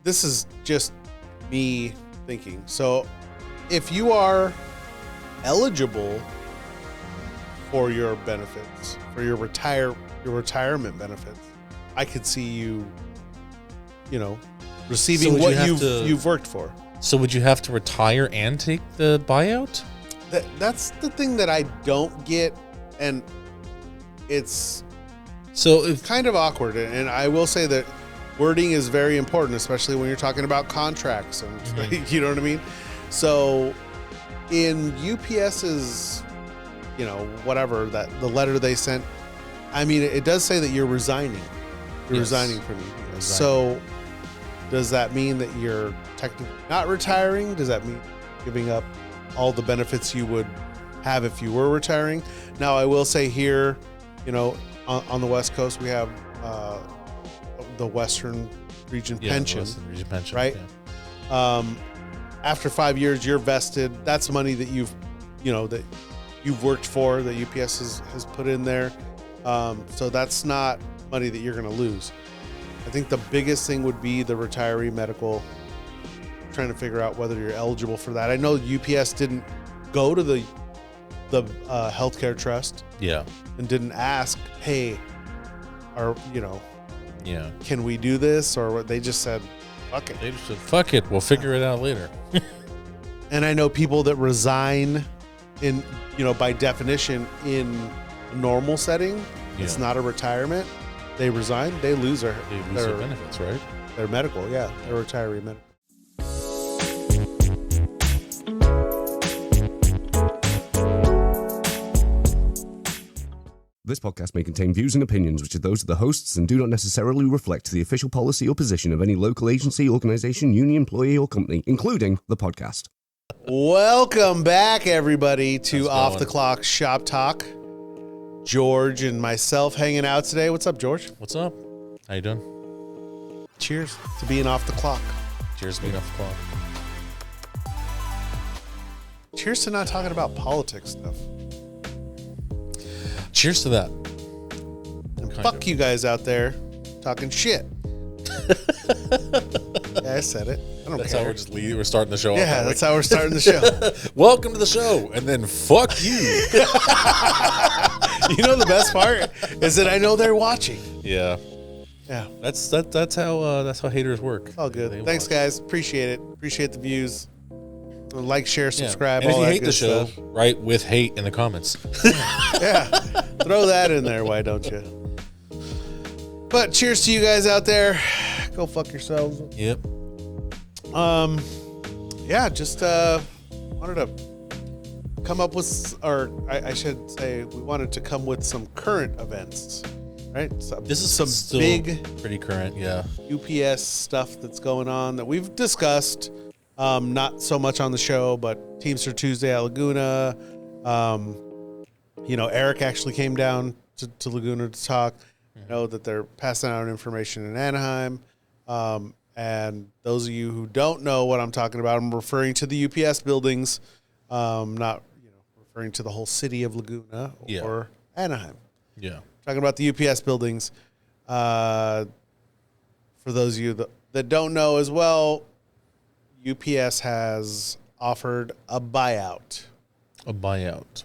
this is just me thinking. So if you are eligible for your benefits, for your retirement benefits, I could see you, receiving what you've worked for. So would you have to retire and take the buyout? That's the thing that I don't get, and it's kind of awkward. And I will say that wording is very important, especially when you're talking about contracts and you know what I mean? So in UPS's, whatever, that the letter they sent, I mean, it does say that you're resigning. You're resigning from UPS. So does that mean that you're technically not retiring? Does that mean giving up all the benefits you would have if you were retiring? Now, I will say here, on the West Coast, we have the Western Region pension, Western Region pension, right? Yeah. After 5 years, you're vested. That's money that you've worked for, that UPS has put in there. So that's not money that you're going to lose. I think the biggest thing would be the retiree medical, trying to figure out whether you're eligible for that. I know UPS didn't go to the healthcare trust, and didn't ask, hey, can we do this? Or they just said, fuck it. They just said, fuck it, we'll figure it out later. And I know people that resign in, by definition, in a normal setting, it's not a retirement. They resign, they lose their benefits, right? Their medical, their retiree medical. This podcast may contain views and opinions which are those of the hosts and do not necessarily reflect the official policy or position of any local agency, organization, union, employee, or company, including the podcast. Welcome back, everybody, to Off the Clock Shop Talk. George and myself hanging out today. What's up, George? What's up? How you doing? Cheers to being off the clock. Cheers to being off the clock. Cheers to not talking about politics stuff. Cheers to that. And fuck you guys out there talking shit. Yeah, I said it. I don't That's care. how we're starting the show off. Yeah, that's how we're starting the show. Welcome to the show, and then fuck you. You know the best part is that I know they're watching. Yeah. That's how haters work. All good. Thanks, guys. Appreciate it. Appreciate the views. Like, share, subscribe. And all if you that hate the show, stuff. write with hate in the comments. Yeah, throw that in there. Why don't you? But cheers to you guys out there. Go fuck yourselves. Yep. Yeah, just wanted to come up with, or I should say, we wanted to come with some current events, right? So This is some still big pretty current, yeah. UPS stuff that's going on that we've discussed, not so much on the show, but Teamster Tuesday at Laguna. Eric actually came down to Laguna to talk. I know that they're passing out information in Anaheim. And those of you who don't know what I'm talking about, I'm referring to the UPS buildings, not referring to the whole city of Laguna or Anaheim. Yeah. Talking about the UPS buildings. For those of you that don't know as well, UPS has offered a buyout. A buyout.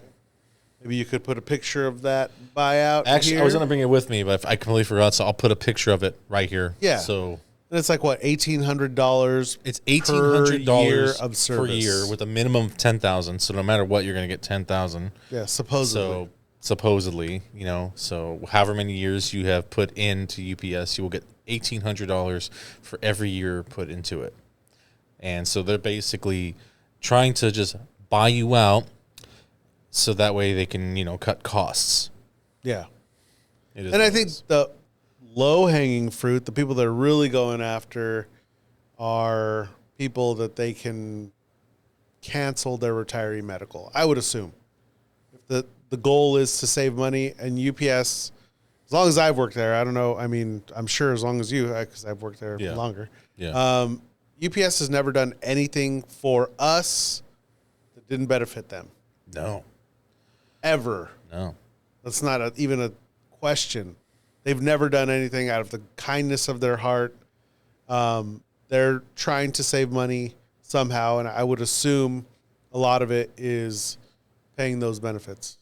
Maybe you could put a picture of that buyout. Actually, here. I was going to bring it with me, but I completely forgot, so I'll put a picture of it right here. Yeah. So and it's like, what, $1,800? It's $1,800 per year of service. Per year with a minimum of $10,000. So no matter what, you're going to get $10,000. Yeah, supposedly. So supposedly, so however many years you have put into UPS, you will get $1,800 for every year put into it. And so they're basically trying to just buy you out so that way they can, cut costs. Yeah. And I think the low-hanging fruit, the people that are really going after are people that they can cancel their retiree medical, I would assume. If the goal is to save money, and UPS, as long as I've worked there, I don't know, I mean, I'm sure as long as you, because I've worked there longer. Yeah. UPS has never done anything for us that didn't benefit them. No. Ever. No. That's not even a question. They've never done anything out of the kindness of their heart. they're trying to save money somehow, and I would assume a lot of it is paying those benefits,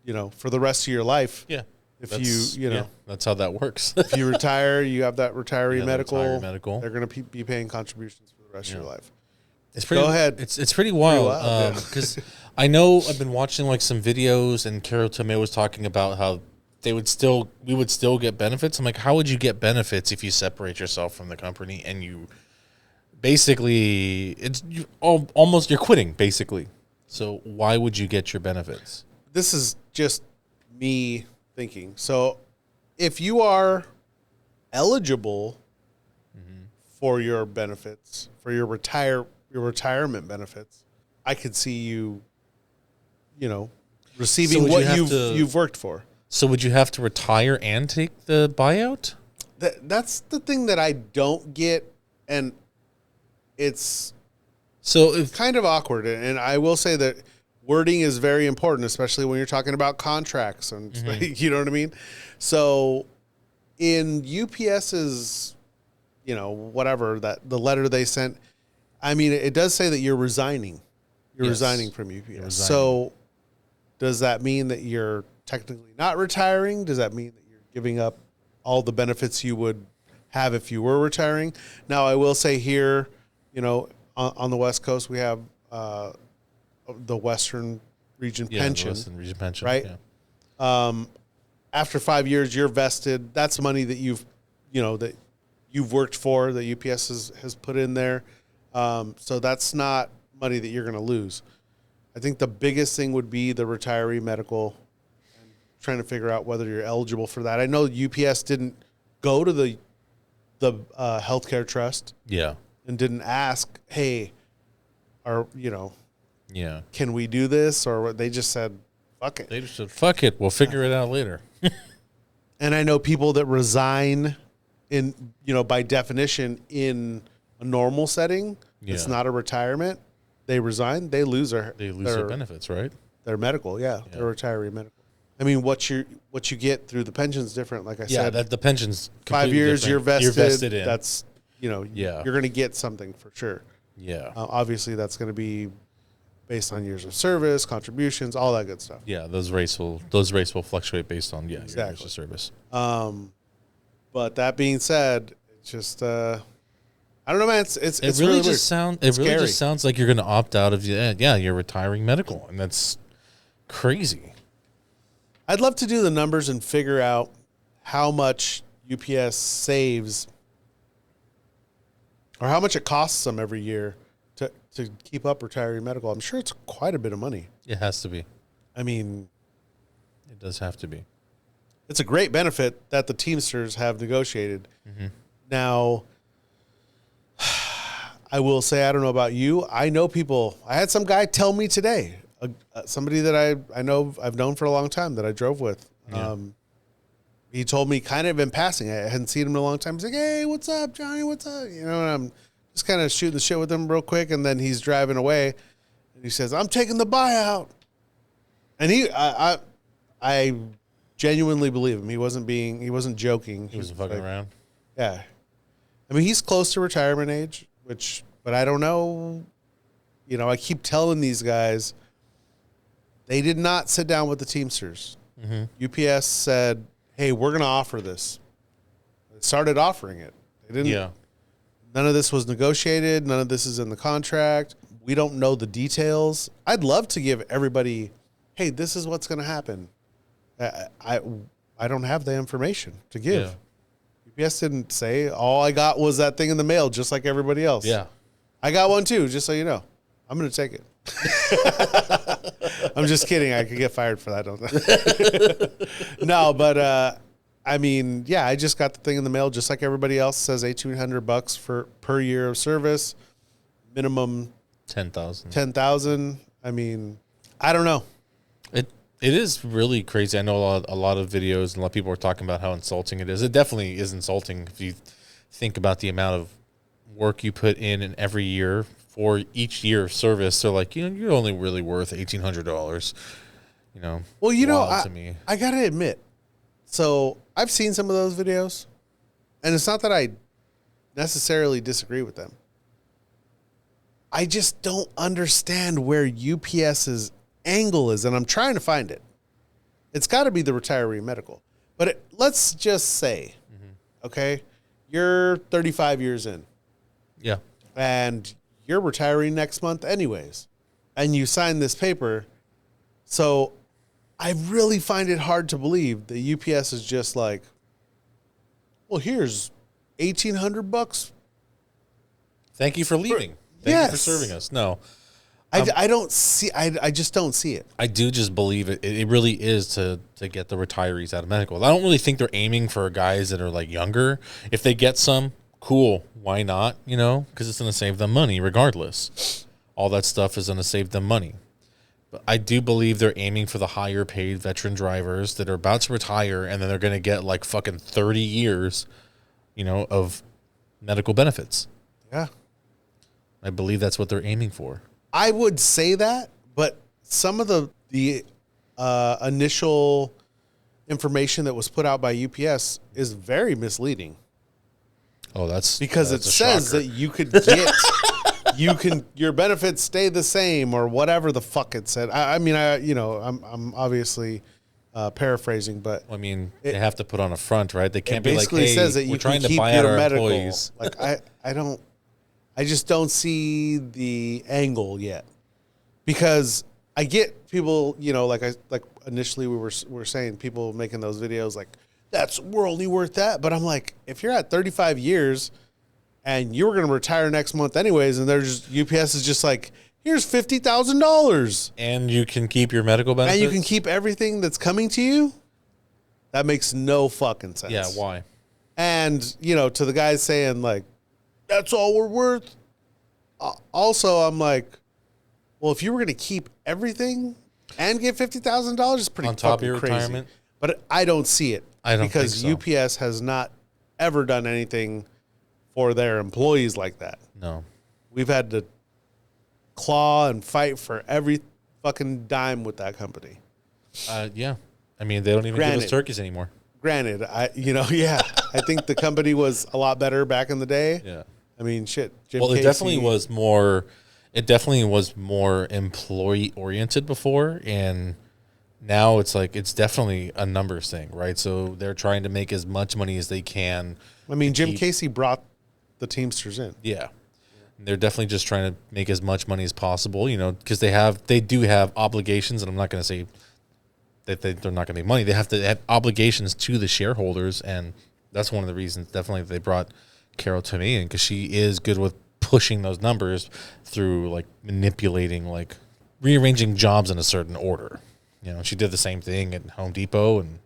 for the rest of your life. Yeah. If you that's how that works. if you retire, you have that retiree medical. Retiree medical. They're going to be paying contributions for the rest of your life. It's pretty, Go ahead. It's pretty wild because I know I've been watching like some videos, and Carol Tomei was talking about how we would still get benefits. I'm like, how would you get benefits if you separate yourself from the company and you basically you're quitting basically? So why would you get your benefits? This is just me thinking. So if you are eligible for your benefits, for your retirement benefits, I could see you, receiving what you've worked for. So would you have to retire and take the buyout? That's the thing that I don't get, and it's kind of awkward. And I will say that wording is very important, especially when you're talking about contracts and you know what I mean? So in UPS's, whatever the letter they sent, I mean, it does say that you're resigning. You're resigning from UPS. So does that mean that you're technically not retiring? Does that mean that you're giving up all the benefits you would have if you were retiring? Now, I will say here, on the West Coast, we have the Western Region pension. The Western Region pension, right? Yeah. After 5 years, you're vested. That's money that you've worked for, that UPS has put in there. So that's not money that you're going to lose. I think the biggest thing would be the retiree medical, and trying to figure out whether you're eligible for that. I know UPS didn't go to the healthcare trust, and didn't ask, hey, can we do this? Or they just said, fuck it. They just said, fuck it. We'll figure it out later. And I know people that resign by definition in a normal setting. It's not a retirement. They resign. They lose their benefits, right? Their medical, their retiree medical. I mean, what you get through the pension's different. Like I said, that the pension's 5 years. Different. You're vested. In. That's you're going to get something for sure. Yeah. Obviously, that's going to be based on years of service, contributions, all that good stuff. Yeah, those rates will fluctuate based on your years of service. But that being said, it's just I don't know, man. It's really weird. just sounds like you're going to opt out of you're retiring medical, and that's crazy. I'd love to do the numbers and figure out how much UPS saves, or how much it costs them every year to keep up retiree medical. I'm sure it's quite a bit of money. It has to be. I mean, it does have to be. It's a great benefit that the Teamsters have negotiated. Now, I will say, I don't know about you. I know people. I had some guy tell me today, somebody that I know I've known for a long time that I drove with. Yeah. He told me kind of in passing. I hadn't seen him in a long time. He's like, "Hey, what's up, Johnny? What's up?" And I'm just kind of shooting the shit with him real quick, and then he's driving away, and he says, "I'm taking the buyout," and I genuinely believe him. He wasn't joking. He wasn't fucking around. Yeah. I mean, he's close to retirement age, but I don't know. I keep telling these guys, they did not sit down with the Teamsters. UPS said, hey, we're going to offer this. They started offering it. They didn't. Yeah. None of this was negotiated. None of this is in the contract. We don't know the details. I'd love to give everybody, hey, this is what's going to happen. I don't have the information to give. Yeah. UPS didn't say. All I got was that thing in the mail, just like everybody else. Yeah. I got one too, just so you know. I'm going to take it. I'm just kidding. I could get fired for that, don't I? No, but I mean, yeah, I just got the thing in the mail, just like everybody else. It says $1,800 per year of service, minimum 10,000. 10,000. I mean, I don't know. It is really crazy. I know a lot of videos and a lot of people are talking about how insulting it is. It definitely is insulting if you think about the amount of work you put in every year for each year of service. They're like, you're only really worth $1,800. Well, to me. I got to admit, so I've seen some of those videos, and it's not that I necessarily disagree with them. I just don't understand where UPS's angle is, and I'm trying to find it. It's got to be the retiree medical. But let's just say, okay, you're 35 years in. Yeah. And you're retiring next month anyways. And you sign this paper. So I really find it hard to believe that UPS is just like, well, here's $1,800. Thank you for leaving. Thank you for serving us. No. I don't see. I just don't see it. I do just believe it. It really is to get the retirees out of medical. I don't really think they're aiming for guys that are like younger. If they get some, cool. Why not? You know, because it's going to save them money regardless. All that stuff is going to save them money. But I do believe they're aiming for the higher paid veteran drivers that are about to retire, and then they're going to get like fucking 30 years, you know, of medical benefits. Yeah. I believe that's what they're aiming for. I would say that, but some of the initial information that was put out by UPS is very misleading. Oh, that's because it says shocker. that you could get your benefits stay the same or whatever the fuck it said. I'm obviously paraphrasing, but I mean, they have to put on a front, right? They can't be like, basically hey, says that we're you trying can to keep buy out your our medical. employees. Like I just don't see the angle yet, because I get people, you know, like initially we were saying, people making those videos like, we're only worth that. But I'm like, if you're at 35 years and you were going to retire next month anyways, and UPS is just like, here's $50,000. And you can keep your medical benefits? And you can keep everything that's coming to you? That makes no fucking sense. Yeah, why? And, you know, to the guys saying like, that's all we're worth. Also, I'm like, well, if you were going to keep everything and get $50,000, it's pretty on top of your crazy. Retirement. But I don't see it. I don't because think so. UPS has not ever done anything for their employees like that. No, we've had to claw and fight for every fucking dime with that company. Yeah, I mean, they don't even give us turkeys anymore. Granted, I think the company was a lot better back in the day. Yeah. I mean, shit. It definitely was more. It definitely was more employee oriented before, and now it's like it's definitely a numbers thing, right? So they're trying to make as much money as they can. I mean, Jim Casey brought the Teamsters in. Yeah, they're definitely just trying to make as much money as possible, you know, because they do have obligations, and I'm not going to say that they're not going to make money. They have to have obligations to the shareholders, and that's one of the reasons definitely they brought Carol to me in, because she is good with pushing those numbers through, like manipulating, like rearranging jobs in a certain order. You know, she did the same thing at Home Depot, and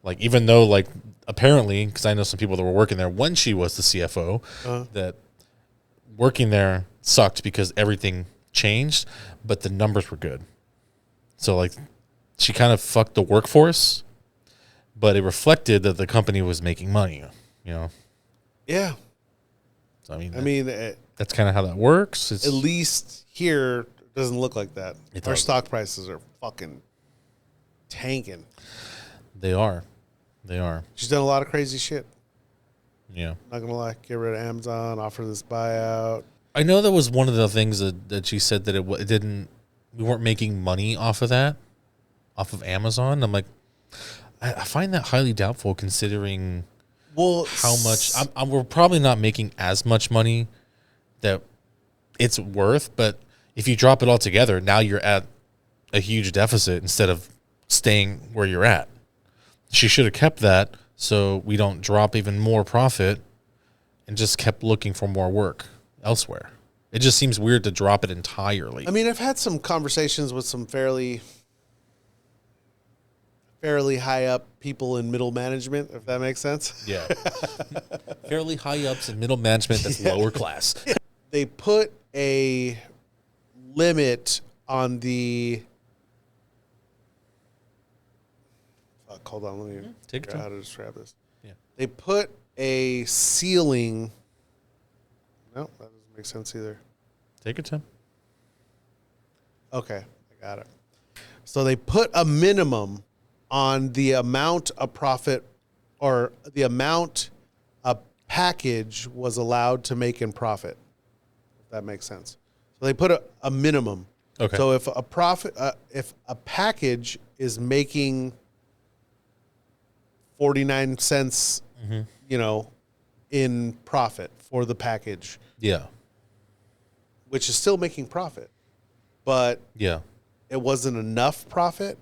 like, even though like apparently, because I know some people that were working there when she was the CFO, that working there sucked because everything changed, but the numbers were good. So like, she kind of fucked the workforce, but it reflected that the company was making money, you know? Yeah. So, I mean, that's kind of how that works. At least here, it doesn't look like that. Our stock prices are fucking tanking. They are. She's done a lot of crazy shit. Yeah. Not going to lie. Get rid of Amazon, offer this buyout. I know that was one of the things that she said, that it didn't, we weren't making money off of that, off of Amazon. I'm like, I find that highly doubtful, considering how much we're probably not making as much money that it's worth. But if you drop it all together, now you're at a huge deficit instead of staying where you're at. She should have kept that so we don't drop even more profit, and just kept looking for more work elsewhere. It just seems weird to drop it entirely. I mean, I've had some conversations with some fairly high up people in middle management, if that makes sense. Yeah. Fairly high ups in middle management that's lower class. They put a limit on the... Fuck, hold on, let me figure out how to describe this. Yeah. They put a ceiling... No, that doesn't make sense either. Take your time. Okay, I got it. So they put a minimum on the amount of profit, or the amount of package was allowed to make in profit. If that makes sense. So they put a minimum. Okay. So if if a package is making 49 cents, in profit for the package, Yeah. which is still making profit, but Yeah. it wasn't enough profit,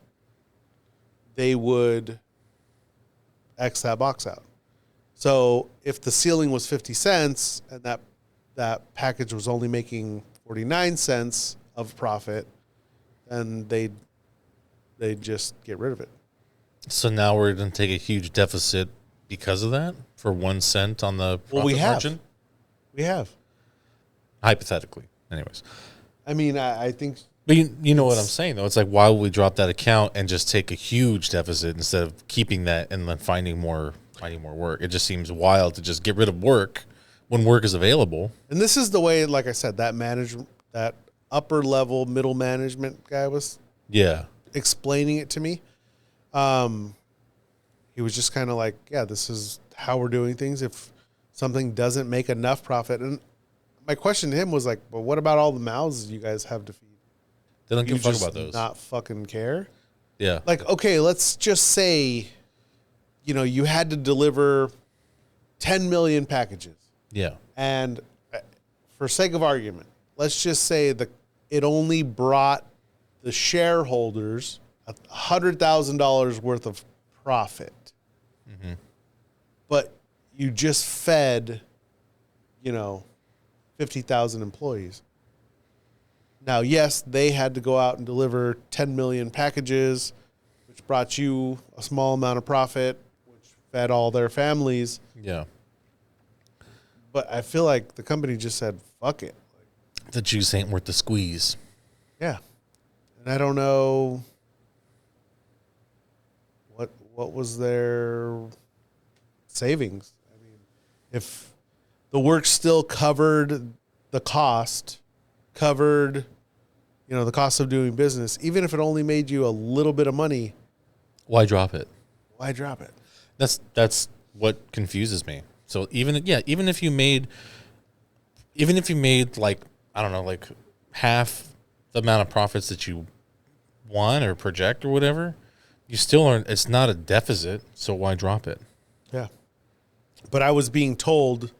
they would X that box out. So if the ceiling was 50 cents and that package was only making 49 cents of profit, then they'd just get rid of it. So now we're going to take a huge deficit because of that for 1 cent on the profit margin? We have. Hypothetically. Anyways. I mean, I think... But you know what I'm saying, though. It's like, why would we drop that account and just take a huge deficit instead of keeping that and then finding more work? It just seems wild to just get rid of work when work is available. And this is the way, like I said, that upper level middle management guy was explaining it to me. He was just kind of like, yeah, this is how we're doing things. If something doesn't make enough profit. And my question to him was like, well, what about all the mouths you guys have to feed? They don't give a fuck just about those. Not fucking care. Yeah. Like, okay, let's just say, you had to deliver 10 million packages. Yeah. And for sake of argument, let's just say it only brought the shareholders $100,000 worth of profit. Mm-hmm. But you just fed, 50,000 employees. Now, yes, they had to go out and deliver 10 million packages, which brought you a small amount of profit, which fed all their families. Yeah. But I feel like the company just said, fuck it. The juice ain't worth the squeeze. Yeah. And I don't know what was their savings. I mean, if the work still covered the cost, the cost of doing business, even if it only made you a little bit of money, why drop it? Why drop it? That's what confuses me. So even if you made like, I don't know, like half the amount of profits that you want or project or whatever, you still aren't. It's not a deficit, so why drop it? Yeah. But I was being told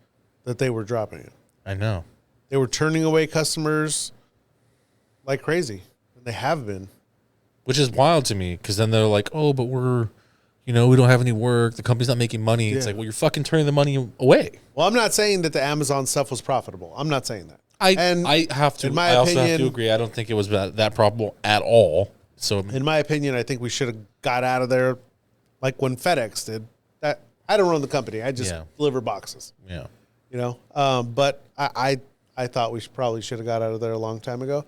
that they were dropping it. I know. They were turning away customers like crazy, and they have been. Which is wild to me, because then they're like, oh, but we're, we don't have any work. The company's not making money. Yeah. It's like, well, you're fucking turning the money away. Well, I'm not saying that the Amazon stuff was profitable. I'm not saying that. I also have to agree. I don't think it was that profitable at all. So, in my opinion, I think we should have got out of there like when FedEx did. That I don't run the company. I just deliver boxes. Yeah. But I thought we probably should have got out of there a long time ago.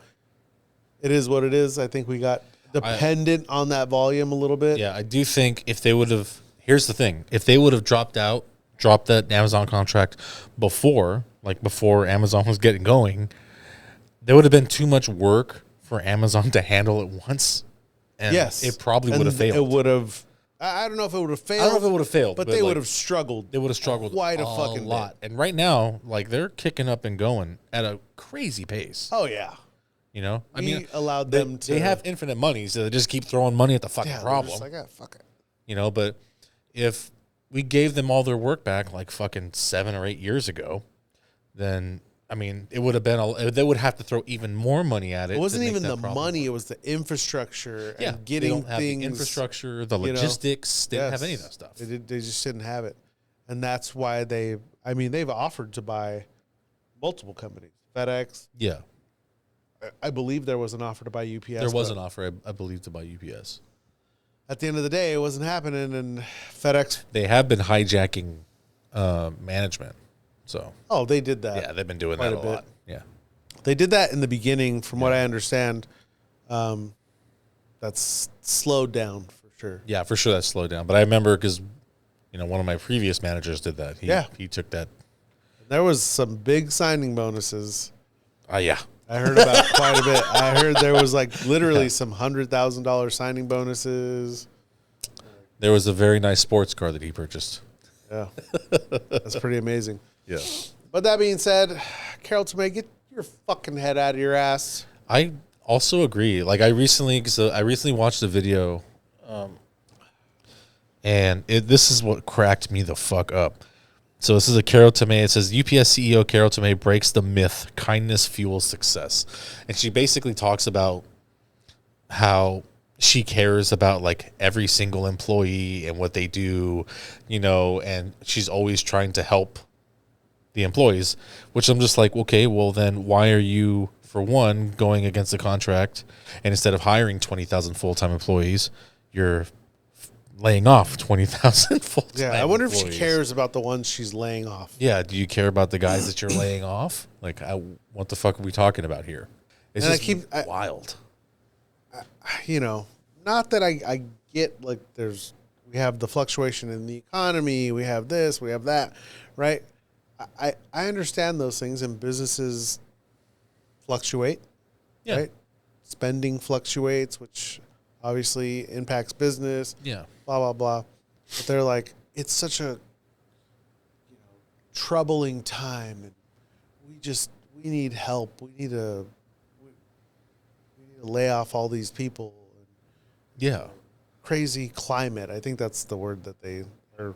It is what it is. I think we got dependent on that volume a little bit. Yeah, I do think if they would have, here's the thing, if they would have dropped that Amazon contract before Amazon was getting going, there would have been too much work for Amazon to handle at once. And it probably would have failed. It would have, I don't know if it would have failed. I don't know if it would have failed. But they would have struggled. They would have struggled quite a fucking lot. And right now, like, they're kicking up and going at a crazy pace. Oh, yeah. I mean, allowed them to. They have infinite money, so they just keep throwing money at the fucking problem. Just like, fuck it. But if we gave them all their work back like fucking 7 or 8 years ago, then I mean, it would have been. They would have to throw even more money at it. It wasn't even the money; it was the infrastructure and getting they don't have things. The infrastructure, the logistics. They didn't have any of that stuff. They just didn't have it, and that's why they've offered to buy multiple companies. FedEx. Yeah. I believe there was an offer to buy UPS. There was an offer, I believe, to buy UPS. At the end of the day, it wasn't happening, and FedEx. They have been hijacking management. So. Oh, they did that. Yeah, they've been doing that a lot. Yeah. They did that in the beginning, from what I understand. That's slowed down for sure. Yeah, for sure that's slowed down. But I remember because, one of my previous managers did that. He took that. There was some big signing bonuses. Yeah. I heard about quite a bit. I heard there was like literally some $100,000 signing bonuses. There was a very nice sports car that he purchased. Yeah. That's pretty amazing. Yeah. But that being said, Carol Tomei, get your fucking head out of your ass. I also agree. Like I recently watched a video, and this is what cracked me the fuck up. So this is a Carol Tomei. It says UPS CEO Carol Tomei breaks the myth kindness fuels success, and she basically talks about how she cares about like every single employee and what they do, and she's always trying to help the employees, which I'm just like, okay, well then why are you, for one, going against the contract, and instead of hiring 20,000 full-time employees, you're laying off 20,000 full-time Yeah, I wonder employees. if she cares about the ones she's laying off. Yeah, do you care about the guys that you're laying off? Like, what the fuck are we talking about here? It's just wild. Not that I get, like, we have the fluctuation in the economy, we have this, we have that, right? I understand those things, and businesses fluctuate, Yeah. right? Spending fluctuates, which obviously impacts business. Yeah. Blah, blah, blah. But they're like, it's such a troubling time, and we need help. We need to lay off all these people. Yeah. Crazy climate. I think that's the word that they are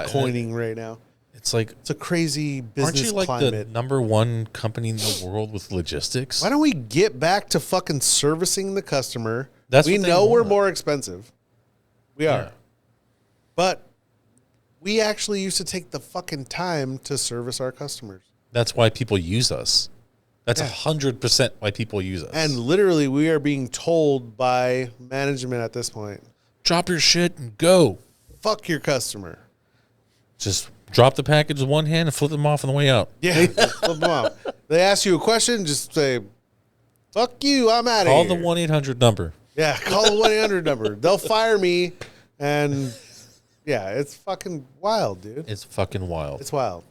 coining right now. It's like, it's a crazy business aren't you like climate. the number one company in the world with logistics? Why don't we get back to fucking servicing the customer? That's we what they know we're want. more expensive. We are. Yeah. But we actually used to take the fucking time to service our customers. That's why people use us. That's 100% why people use us. And literally, we are being told by management at this point, drop your shit and go. fuck your customer. Just drop the package with one hand and flip them off on the way out. Yeah, flip them off. They ask you a question, just say, fuck you, I'm out of here. Call the 1-800 number. Yeah, call the 1-800 number. They'll fire me, and yeah, it's fucking wild, dude. It's fucking wild. It's wild.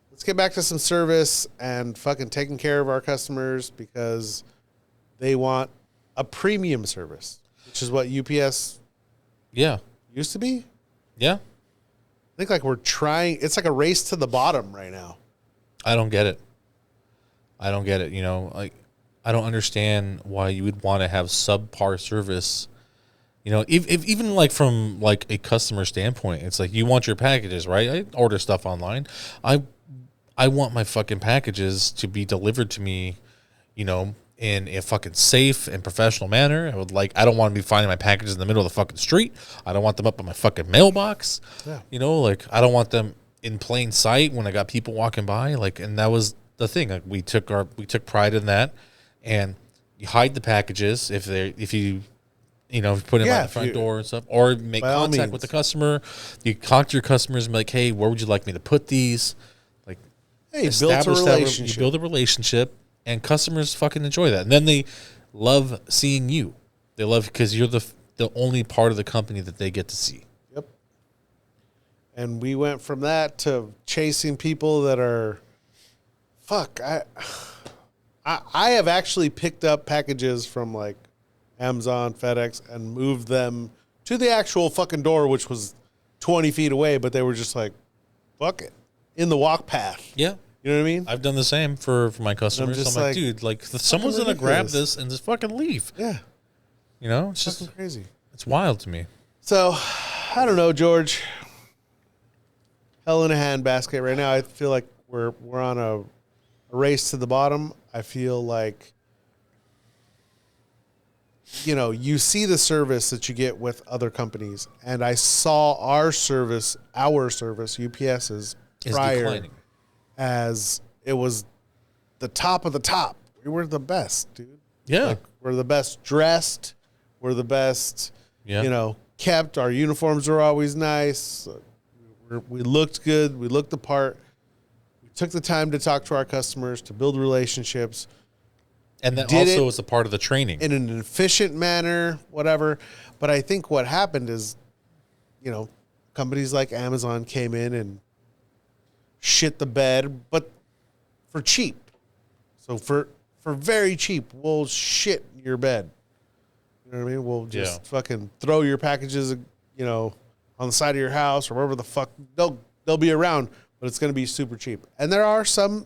Let's get back to some service and fucking taking care of our customers, because they want a premium service, which is what UPS used to be. Yeah. I think like we're trying, it's like a race to the bottom right now. I don't get it. Like, I don't understand why you would want to have subpar service. If even like from like a customer standpoint, it's like you want your packages, right? I order stuff online. I want my fucking packages to be delivered to me, in a fucking safe and professional manner. I don't want to be finding my packages in the middle of the fucking street. I don't want them up in my fucking mailbox. Yeah. I don't want them in plain sight when I got people walking by. Like, and that was the thing. Like, we took pride in that, and you hide the packages if you put it in the front door and stuff, or make contact with the customer. You talk to your customers and be like, hey, where would you like me to put these? Like, hey, build a relationship. You build a relationship, and customers fucking enjoy that. And then they love seeing you. They love, because you're the only part of the company that they get to see. Yep. And we went from that to chasing people that are, I have actually picked up packages from like Amazon, FedEx, and moved them to the actual fucking door, which was 20 feet away, but they were just like, fuck it, in the walk path. Yeah. You know what I mean? I've done the same for my customers. just I'm like, like, dude, like, someone's going to grab this and just fucking leave. Yeah. It's just fucking crazy. It's wild to me. So, I don't know, George. Hell in a handbasket right now. I feel like we're on a race to the bottom. I feel like, you see the service that you get with other companies, and I saw our service, UPS's, prior, declining. as it was the top of the top. We were the best, dude. Yeah. Like, we're the best dressed. We're the best, kept. Our uniforms are always nice. We looked good. We looked the part. We took the time to talk to our customers, to build relationships. And that also is a part of the training. In an efficient manner, whatever. But I think what happened is, companies like Amazon came in and shit the bed, but for cheap. So for very cheap, we'll shit your bed. You know what I mean? We'll just fucking throw your packages, on the side of your house or wherever the fuck. They'll they'll be around, but it's going to be super cheap. And there are some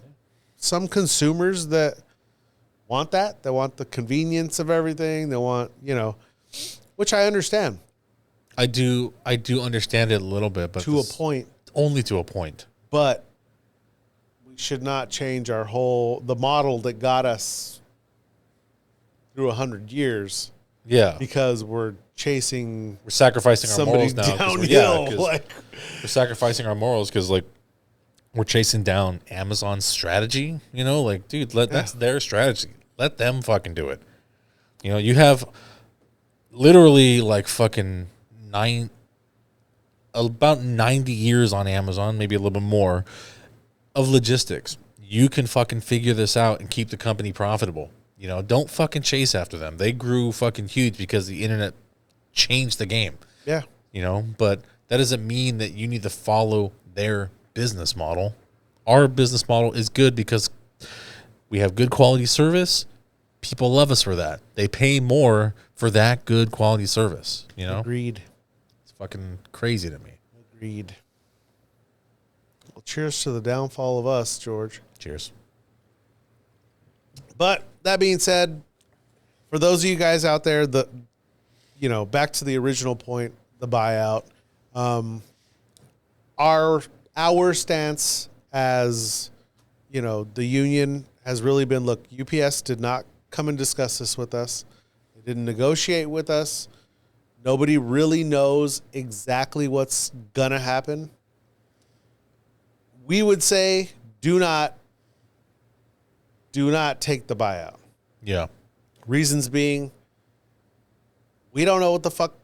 consumers that want that. They want the convenience of everything. They want, which I understand. I do understand it a little bit, but to a point. Only to a point. But we should not change the model that got us through 100 years. Yeah. Because we're sacrificing our morals now. Downhill. We're sacrificing our morals because, like, we're chasing down Amazon's strategy. Dude, that's their strategy. Let them fucking do it. You have literally like fucking about 90 years on Amazon, maybe a little bit more, of logistics. You can fucking figure this out and keep the company profitable. Don't fucking chase after them. They grew fucking huge because the internet changed the game. Yeah. But that doesn't mean that you need to follow their business model. Our business model is good because we have good quality service. People love us for that. They pay more for that good quality service. Agreed. It's fucking crazy to me. Agreed. Well, cheers to the downfall of us, George. Cheers. But that being said, for those of you guys out there, back to the original point, the buyout, our stance as, the union has really been, look, UPS did not come and discuss this with us. They didn't negotiate with us. Nobody really knows exactly what's going to happen. We would say do not take the buyout. Yeah. Reasons being, we don't know what the fuck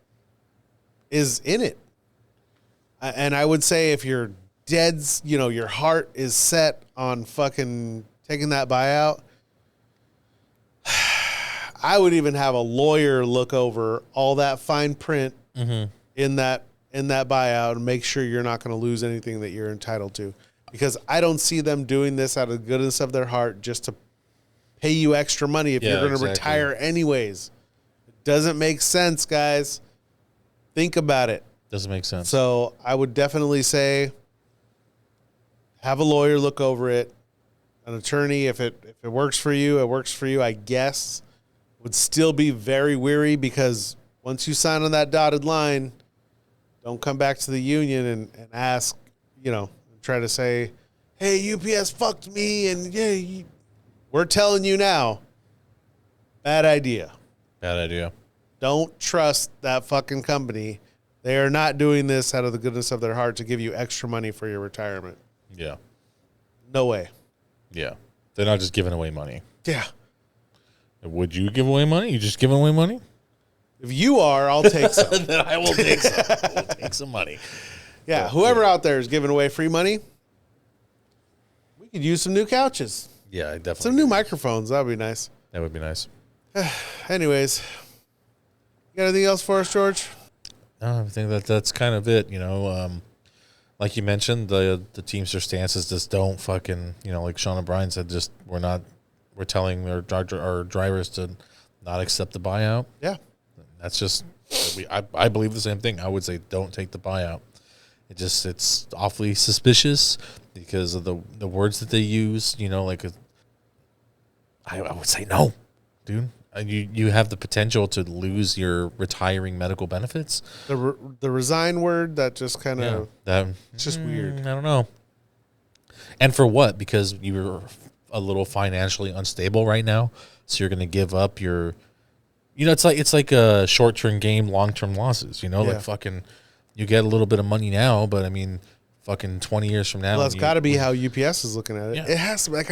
is in it. And I would say if you're dead, your heart is set on fucking taking that buyout, I would even have a lawyer look over all that fine print in that buyout and make sure you're not going to lose anything that you're entitled to. Because I don't see them doing this out of the goodness of their heart just to pay you extra money if you're going to retire anyways. It doesn't make sense, guys. Think about it. Doesn't make sense. So I would definitely say have a lawyer look over it. An attorney, if it works for you, it works for you, I guess. Would still be very weary because once you sign on that dotted line, don't come back to the union and ask, try to say, hey, UPS fucked me, and we're telling you now, bad idea. Bad idea. Don't trust that fucking company. They are not doing this out of the goodness of their heart to give you extra money for your retirement. Yeah. No way. Yeah. They're not just giving away money. Yeah. Would you give away money? You just giving away money? If you are, I'll take some. Then I will take some. I will take some money. Yeah, whoever out there is giving away free money, we could use some new couches. Yeah, I definitely. Some new microphones. That would be nice. That would be nice. Anyways, you got anything else for us, George? No, I think that's kind of it. Like you mentioned, the Teamster stances just don't fucking, like Sean O'Brien said, just we're telling our drivers to not accept the buyout. Yeah. That's just, I believe the same thing. I would say don't take the buyout. It's awfully suspicious because of the words that they use, I would say no, dude. You have the potential to lose your retiring medical benefits. The resign word, that just kind of, it's just weird. I don't know. And for what? Because you're a little financially unstable right now, so you're going to give up your, it's like a short-term game, long-term losses, like fucking, you get a little bit of money now, but I mean, fucking 20 years from now. Well, that's got to be how UPS is looking at it. Yeah. It has to be. Like,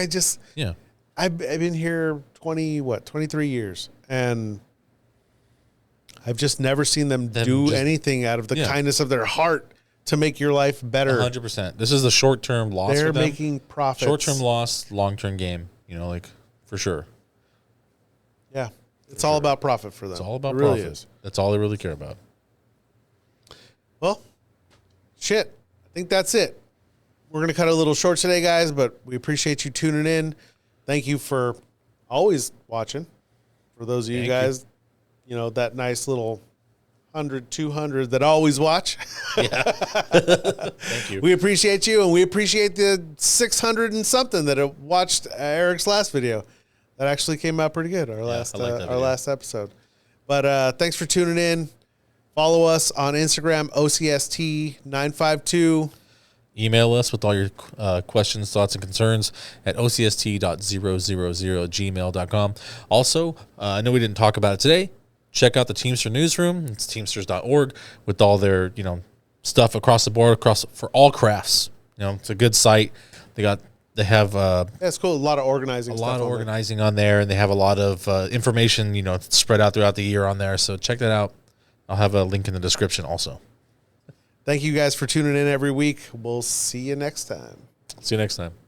I've been here 23 years, and I've just never seen them do anything out of the kindness of their heart to make your life better. 100%. This is a short-term loss They're for them. making profits. Short-term loss, long-term game, for sure. Yeah. It's all about profit for them. It's all about profit. Really is. That's all they really care about. Well, shit. I think that's it. We're going to cut it a little short today, guys, but we appreciate you tuning in. Thank you for always watching. For those of you guys, that nice little 100, 200 that always watch. Yeah. Thank you. We appreciate you, and we appreciate the 600 and something that have watched Eric's last video. That actually came out pretty good, our last episode. But thanks for tuning in. Follow us on Instagram, OCST952. Email us with all your questions, thoughts, and concerns at ocst.000@gmail.com. Also, I know we didn't talk about it today. Check out the Teamster Newsroom. It's teamsters.org with all their, stuff across the board, for all crafts. It's a good site. They have it's cool. A lot of organizing. On there, and they have a lot of information, spread out throughout the year on there. So check that out. I'll have a link in the description also. Thank you guys for tuning in every week. We'll see you next time. See you next time.